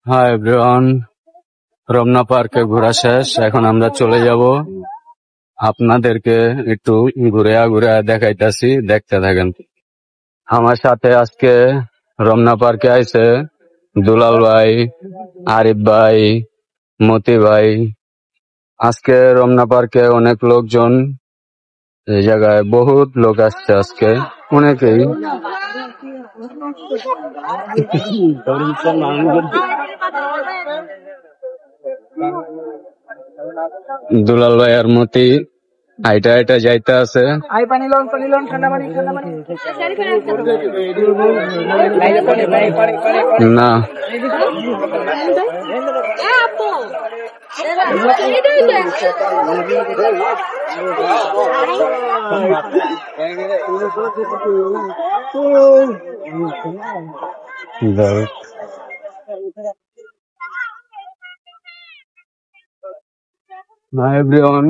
Hi everyone, Ramna পার্কে ঘোরা শেষ। এখন আমরা চলে যাব। আপনাদেরকে একটু ঘুরে দেখাইতাছি, দেখতে থাকেন। আমার সাথে আজকে রমনা পার্কে আইছে দুলাল ভাই, আরিফ ভাই, মতি ভাই। আজকে রমনা পার্কে অনেক লোকজন, এই জায়গায় বহুত লোক আসছে আজকে, অনেকেই। দুলাল ভাই আর মতি হাইটা হাইটা যাইতে আছে। না না এভরিওয়ান,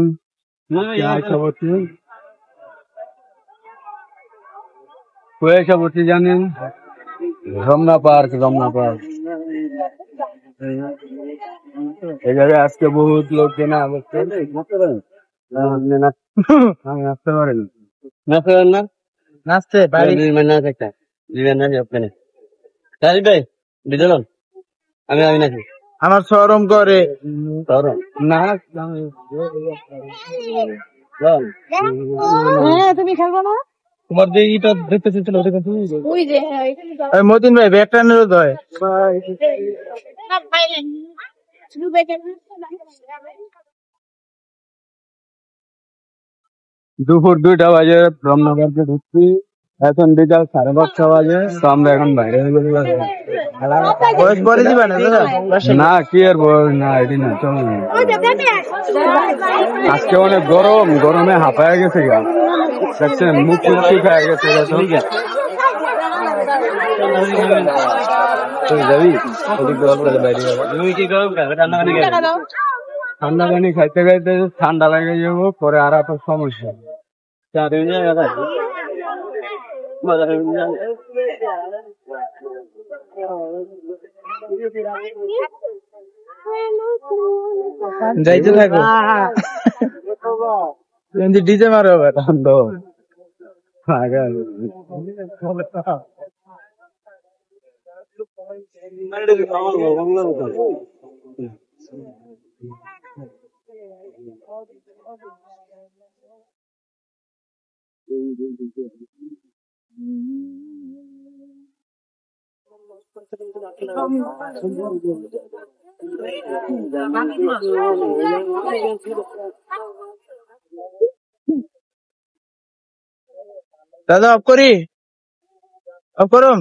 জানেন রমনা পার্ক এই জায়গায় আজকে বহুত লোক কেনা নাচতে পারেন, না নাচতে পারি না দেখতে আমি নাকি আমার শরম করে না। তুমি খেলবো না? তোমার যে ইটা দেখতে চেয়েছিল মতিন ভাই ব্যাগ টানের হয়। দুপুর 2টা বাজে রমনা পার্কে ঢুকছি। এখন বিকাল 5:30 বাজে। তো আমরা এখন বাইরে না কি আর না এটি না চলো না। আজকে অনেক গরম, গরমে হাঁপায় গেছে গা, দেখছেন মুখ শুকায় গেছে। ঠান্ডা পানি খাইতে খাইতে ঠান্ডা লেগে যাবো, পরে আর আপনার সমস্যা। যাইতে থাকো, ডিজে মারো ঠান্ডা। দাদা অফ করি, অফ করুন।